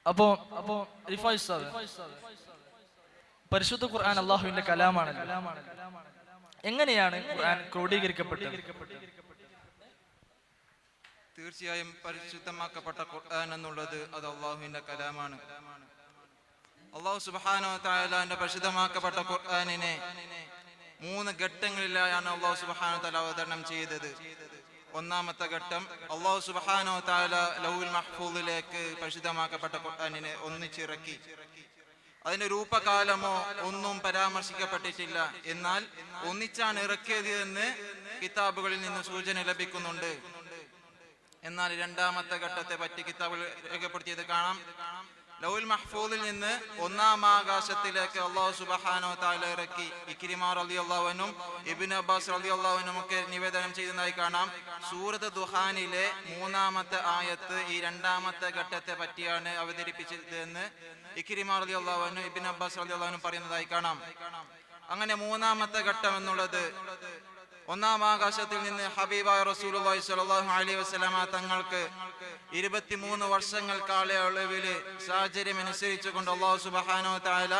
അപ്പോ റിഫായ് സാബ്, പരിശുദ്ധ ഖുർആൻ അള്ളാഹുവിന്റെ കലാമാണല്ലോ. എങ്ങനെയാണ് ഖുർആൻ ക്രോഡീകരിക്കപ്പെട്ടത്? തീർച്ചയായും പരിശുദ്ധമാക്കപ്പെട്ട ഖുർആൻ എന്നുള്ളത് അത് അള്ളാഹുവിന്റെ കലാമാണ്. അള്ളാഹു സുബ്ഹാനഹു വ തആലയുടെ പരിശുദ്ധമാക്കപ്പെട്ട ഖുർആനിനെ 3 ഘട്ടങ്ങളിലായാണ് അള്ളാഹു സുബ്ഹാനഹു വ തആല അവതരണം ചെയ്തത്. ഒന്നാമത്തെ ഘട്ടം, അള്ളാഹു സുബ്ഹാനഹു വ തആല ലൗഹുൽ മഹ്ഫൂദിലേക്ക് പരിശുദ്ധമാക്കപ്പെട്ട ഖുർആനിനെ ഒന്നിച്ചിറക്കി. അതിന്റെ രൂപകാലമോ ഒന്നും പരാമർശിക്കപ്പെട്ടിട്ടില്ല. എന്നാൽ ഒന്നിച്ചാണ് ഇറക്കിയത് എന്ന് കിതാബുകളിൽ നിന്ന് സൂചന ലഭിക്കുന്നുണ്ട്. എന്നാൽ രണ്ടാമത്തെ ഘട്ടത്തെ പറ്റി കിതാബുകൾ രേഖപ്പെടുത്തിയത് കാണാം. ലൗഹുൽ മഹ്ഫൂദിൽ നിന്ന് 1-ാം ആകാശത്തിലേക്ക് അല്ലാഹു സുബ്ഹാനഹു വ തആല ഇറക്കി. ഇക്രിമ റളിയല്ലാഹു അൻഹും ഇബ്നു അബ്ബാസ് റളിയല്ലാഹു അൻഹും ഒക്കെ നിവേദനം ചെയ്യുന്നതായി കാണാം. സൂറത്ത് ദുഹാനിലെ 3-ാമത്തെ ആയത്ത് ഈ രണ്ടാമത്തെ ഘട്ടത്തെ പറ്റിയാണ് അവതരിപ്പിച്ചത് എന്ന് ഇക്രിമ റളിയല്ലാഹു അൻഹു ഇബ്നു അബ്ബാസ് റളിയല്ലാഹു അൻഹു പറയുന്നതായി കാണാം. അങ്ങനെ 3-ാമത്തെ ഘട്ടം എന്നുള്ളത് 1-ാം ആകാശത്തിൽ നിന്ന് ഹബീബായ റസൂലുള്ളാഹി സ്വല്ലല്ലാഹു അലൈഹി വസല്ലമ തങ്ങൾക്ക് 23 വർഷങ്ങൾ കാലയളവില് സാഹചര്യം അനുസരിച്ചുകൊണ്ട് അല്ലാഹു സുബ്ഹാനഹു വ തആല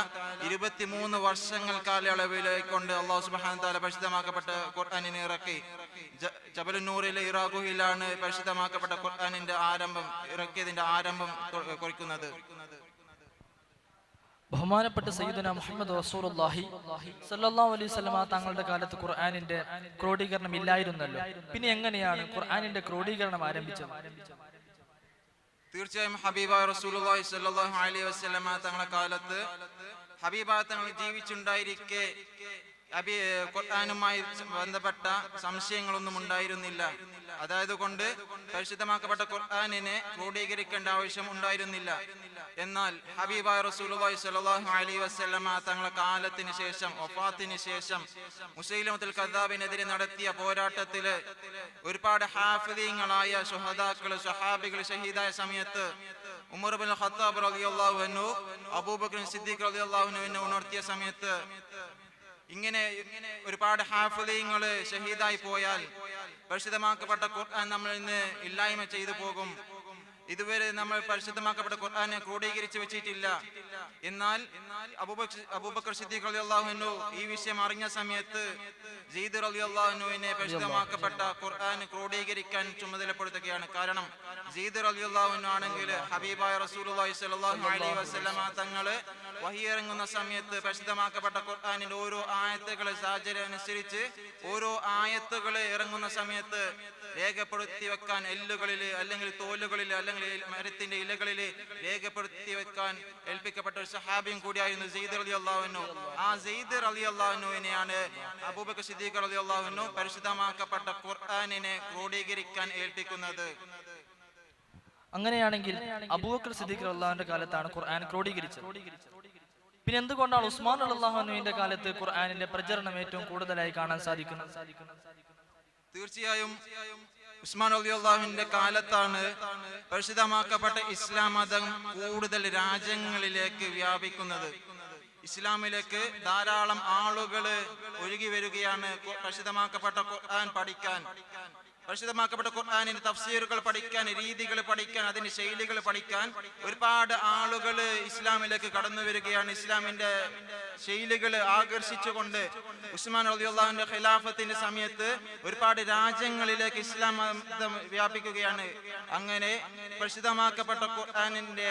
23 വർഷങ്ങൾ കാലയളവിലേക്കൊണ്ട് അല്ലാഹു സുബ്ഹാനഹു വ തആല പരിശുദ്ധമാക്കപ്പെട്ട ഖുർആനിനെ ഇറക്കി. ജബലുൻ നൂറിലെ ഇറാ ഗുഹയിലാണ് പരിശുദ്ധമാക്കപ്പെട്ട ഖുർആനിന്റെ ആരംഭം, ഇറക്കിയതിന്റെ ആരംഭം കുറിക്കുന്നത്. ബഹുമാനപ്പെട്ട സയ്യിദുനാ മുഹമ്മദ് റസൂലുള്ളാഹി സ്വല്ലല്ലാഹു അലൈഹി വസല്ലമ തങ്ങളുടെ കാലത്ത് ഖുർആനിന്റെ ക്രോഡീകരണം ഇല്ലായിരുന്നല്ലോ. പിന്നെ എങ്ങനെയാണ് ഖുർആനിന്റെ ക്രോഡീകരണം ആരംഭിച്ചത്? തീർച്ചയായും ഹബീബായ റസൂലുള്ളാഹി സ്വല്ലല്ലാഹു അലൈഹി വസല്ലമ തങ്ങളുടെ കാലത്ത് ഹബീബായ തങ്ങൾ ജീവിച്ചുണ്ടായിരിക്കെ ഖുർആനുമായി ബന്ധപ്പെട്ട സംശയങ്ങളൊന്നും ഉണ്ടായിരുന്നില്ല. അതായത് കൊണ്ട് പരിശുദ്ധമാക്കപ്പെട്ട ഖുർആനിനെ ക്രോഡീകരിക്കേണ്ട ആവശ്യം ഉണ്ടായിരുന്നില്ല. എന്നാൽ ഹബീബായ റസൂലുള്ളാഹി സ്വല്ലല്ലാഹു അലൈഹി വസല്ലമ തങ്ങളുടെ കാലത്തിന് ശേഷം, വഫാത്തിന് ശേഷം മുസൈലമത്തുൽ കദ്ദാബിനെതിരെ നടത്തിയ പോരാട്ടത്തില് ഒരുപാട് ഹാഫിദീങ്ങളായ ശുഹദാക്കള്, സ്വഹാബികൾ ഷഹീദായ സമയത്ത് ഉമർ ഇബ്നുൽ ഖത്താബ് റളിയല്ലാഹു അൻഹു അബൂബക്കർ സിദ്ദീഖ് റളിയല്ലാഹു അൻഹുവിനെ ഉണർത്തിയ സമയത്ത് ഇങ്ങനെ ഒരുപാട് ഹാഫിദീങ്ങള് ഷഹീദായി പോയാൽ പരിശുദ്ധമാക്കപ്പെട്ട ഖുർആൻ നമ്മളിൽ നിന്ന് ഇല്ലായ്മ ചെയ്തു പോകും. ഇതുവരെ നമ്മൾ പരിശുദ്ധമാക്കപ്പെട്ട ഖുർആനെ ക്രോഡീകരിച്ച് വെച്ചിട്ടില്ല. എന്നാൽ അബൂബക്കർ സിദ്ദീഖ് റളിയല്ലാഹു അൻഹു ഈ വിഷയം അറിഞ്ഞ സമയത്ത് സയ്യിദ് റളിയല്ലാഹു അൻഹുവിനെ പരിശുദ്ധമാക്കപ്പെട്ട ഖുർആൻ ക്രോഡീകരിക്കാൻ ചുമതലപ്പെടുത്തുകയാണ്. കാരണം സയ്യിദ് റളിയല്ലാഹു അൻഹു ആണെങ്കിൽ ഹബീബായ റസൂലുള്ളാഹി സ്വല്ലല്ലാഹു അലൈഹി വസല്ലമ തങ്ങള് വഹി ഇറങ്ങുന്ന സമയത്ത് പരിശുദ്ധമാക്കപ്പെട്ട ഖുർആനിന്റെ ഓരോ ആയത്തുകൾ സാഹചര്യം അനുസരിച്ച് ഓരോ ആയത്തുകൾ ഇറങ്ങുന്ന സമയത്ത് രേഖപ്പെടുത്തി വെക്കാൻ എല്ലുകളില് അല്ലെങ്കിൽ തോലുകളില് അല്ലെങ്കിൽ മരത്തിന്റെ ഇലകളില് രേഖപ്പെടുത്തി വെക്കാൻ ഏൽപ്പിക്കപ്പെട്ട ഒരു സഹാബിയും കൂടിയായിരുന്നു സയ്യിദ് റളിയല്ലാഹു അൻഹു. ആ സയ്യിദ് റളിയല്ലാഹു അൻഹുവിനെയാണ് അബൂബക്കർ സിദ്ദീഖ് റളിയല്ലാഹു അൻഹു പരിശുദ്ധമാക്കപ്പെട്ട ഖുർആനിനെ ക്രോഡീകരിക്കാൻ ഏൽപ്പിക്കുന്നത്. അങ്ങനെയാണെങ്കിൽ അബൂബക്കർ സിദ്ദീഖ് റളിയല്ലാഹുവിന്റെ കാലത്താണ് ഖുർആൻ ക്രോഡീകരിച്ചത്. പിന്നെ എന്തുകൊണ്ടാണ് ഉസ്മാൻ റളിയല്ലാഹു അൻഹുവിന്റെ കാലത്ത് ഖുർആനിന്റെ പ്രചരണം ഏറ്റവും കൂടുതലായി കാണാൻ സാധിക്കുന്നത്? തീർച്ചയായും ഉസ്മാൻ റളിയല്ലാഹുവിന്റെ കാലത്താണ് പരിശുദ്ധമാക്കപ്പെട്ട ഇസ്ലാം മതം കൂടുതൽ രാജ്യങ്ങളിലേക്ക് വ്യാപിക്കുന്നത്. ഇസ്ലാമിലേക്ക് ധാരാളം ആളുകൾ ഒഴുകി വരികയാണ് പരിശുദ്ധമാക്കപ്പെട്ട ഖുർആൻ പഠിക്കാൻ. പരിശുദ്ധമാക്കപ്പെട്ട ഖുർആനിന്റെ തഫ്സീറുകൾ പഠിക്കാൻ, രീതികൾ പഠിക്കാൻ, അതിന്റെ ശൈലികൾ പഠിക്കാൻ ഒരുപാട് ആളുകൾ ഇസ്ലാമിലേക്ക് കടന്നു വരികയാണ്. ഇസ്ലാമിന്റെ ശൈലികൾ ആകർഷിച്ചുകൊണ്ട് ഉസ്മാൻ റളിയല്ലാഹുവിന്റെ ഖിലാഫത്തിന്റെ സമയത്ത് ഒരുപാട് രാജ്യങ്ങളിലേക്ക് ഇസ്ലാം മതം വ്യാപിക്കുകയാണ്. അങ്ങനെ പരിശുദ്ധമാക്കപ്പെട്ട ഖുർആനിന്റെ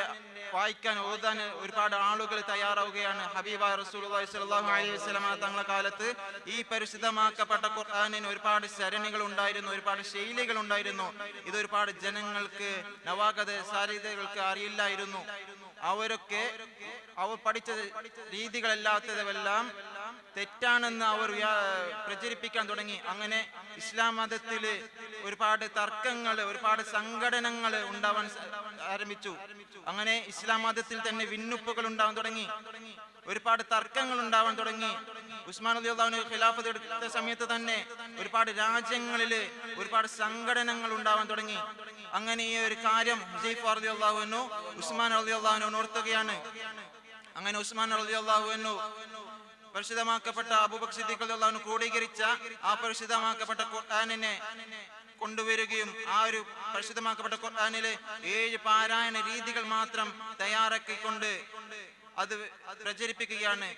വായിക്കാൻ, ഓതാൻ ഒരുപാട് ആളുകൾ തയ്യാറാവുകയാണ്. ഹബീബായ റസൂലുള്ളാഹി സ്വല്ലല്ലാഹു അലൈഹി വസല്ലമ തങ്ങളുടെ കാലത്ത് ഈ പരിശുദ്ധമാക്കപ്പെട്ട ഖുർആനിന് ഒരുപാട് സരണികൾ ഉണ്ടായിരുന്നു, ഒരുപാട് ശൈലികൾ ഉണ്ടായിരുന്നു. ഇതൊരുപാട് ജനങ്ങൾക്ക്, നവാഗത സാരിതകൾക്ക് അറിയില്ലായിരുന്നു. അവർ പഠിച്ച രീതികളല്ലാത്തതെല്ലാം തെറ്റാണെന്ന് അവർ പ്രചരിപ്പിക്കാൻ തുടങ്ങി. അങ്ങനെ ഇസ്ലാം മതത്തിൽ ഒരുപാട് തർക്കങ്ങൾ, ഒരുപാട് സംഘടനകൾ ഉണ്ടാവാൻ ആരംഭിച്ചു. അങ്ങനെ ഇസ്ലാം മതത്തിൽ തന്നെ ഭിന്നിപ്പുകൾ ഉണ്ടാവാൻ തുടങ്ങി, ഒരുപാട് തർക്കങ്ങൾ ഉണ്ടാവാൻ തുടങ്ങി. ഉസ്മാൻ റളിയല്ലാഹു അൻഹു ഖിലാഫത്ത് എടുത്ത സമയത്ത് തന്നെ ഒരുപാട് രാജ്യങ്ങളിൽ ഒരുപാട് സംഘടനകൾ ഉണ്ടാവാൻ തുടങ്ങി. അങ്ങനെ ഈ ഒരു കാര്യം ഹുസൈഫ റളിയല്ലാഹു അൻഹു ഉസ്മാൻ റളിയല്ലാഹു അൻഹു ഉണർത്തുകയാണ്. അങ്ങനെ ഉസ്മാൻ റളിയല്ലാഹു അൻഹു പരിശുദ്ധമാക്കപ്പെട്ട അബൂബക്കർ സിദ്ദീഖ് റളിയല്ലാഹു അൻഹു ക്രോഡീകരിച്ച ആ പരിശുദ്ധമാക്കപ്പെട്ട ഖുർആനിനെ കൊണ്ടുവരികയും ആ ഒരു പരിശുദ്ധമാക്കപ്പെട്ട ഖുർആനിലെ 7 പാരായണ രീതികൾ മാത്രം തയ്യാറാക്കിക്കൊണ്ട് അത് പ്രചരിപ്പിക്കുകയാണ്.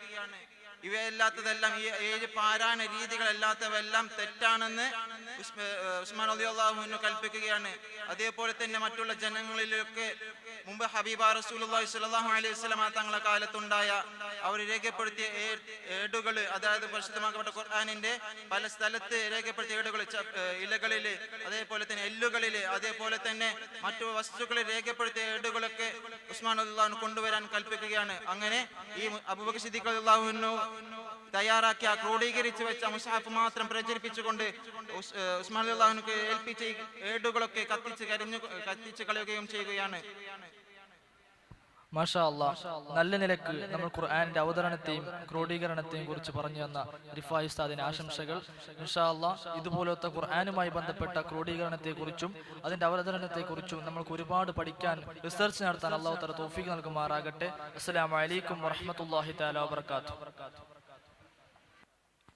ഇവയല്ലാത്തതെല്ലാം, ഈ 7 പാരായണ രീതികളല്ലാത്തവെല്ലാം തെറ്റാണെന്ന് ഉസ്മാൻ റളിയല്ലാഹു അൻഹു കൽപ്പിക്കുകയാണ്. അതേപോലെ തന്നെ മറ്റുള്ള ജനങ്ങളിലൊക്കെ മുമ്പ് ഹബീബ റസൂലുള്ളാഹി സ്വല്ലല്ലാഹു അലൈഹി വസല്ലം തങ്ങളുടെ കാലത്തുണ്ടായ അവർ രേഖപ്പെടുത്തിയ ഏടുകൾ, അതായത് പരിശുദ്ധമാക്കപ്പെട്ട ഖുർആനിന്റെ പല സ്ഥലത്ത് രേഖപ്പെടുത്തിയ ഏടുകൾ, ഇലകളിൽ, അതേപോലെ തന്നെ എല്ലുകളിൽ, അതേപോലെ തന്നെ മറ്റു വസ്തുക്കളിൽ രേഖപ്പെടുത്തിയ ഏടുകളൊക്കെ ഉസ്മാൻ റളിയല്ലാഹു അൻഹു കൊണ്ടുവരാൻ കൽപ്പിക്കുകയാണ്. അങ്ങനെ ഈ അബൂബക്കർ സിദ്ദീഖ് റളിയല്ലാഹു അൻഹു തയ്യാറാക്കിയ ക്രോഡീകരിച്ച് വെച്ച മുസ്ഹഫ് മാത്രം പ്രചരിപ്പിച്ചുകൊണ്ട് ഉസ്മാൻ റളിയല്ലാഹു അൻഹുക്ക് ഏൽപ്പിച്ച ഏടുകളൊക്കെ കത്തിച്ച് കളയുകയും ചെയ്യുകയാണ്. മാഷാ അല്ലാഹ്, നല്ല നിലക്ക് നമ്മൾ ഖുർആന്റെ അവതരണത്തെയും ക്രോഡീകരണത്തെയും കുറിച്ച് പറഞ്ഞു തന്ന റിഫായി ഉസ്താദിന് ആശംസകൾ. ഇൻഷാ അല്ലാഹ് ഇതുപോലത്തെ ഖുർആനുമായി ബന്ധപ്പെട്ട ക്രോഡീകരണത്തെക്കുറിച്ചും അതിന്റെ അവതരണത്തെക്കുറിച്ചും നമ്മൾക്ക് ഒരുപാട് പഠിക്കാൻ, റിസർച്ച് നടത്താൻ അല്ലാഹു തആല തൗഫീഖ് നൽകുമാറാകട്ടെ. അസ്സലാമു അലൈക്കും വറഹ്മത്തുള്ളാഹി തആല വബറകാതുഹു.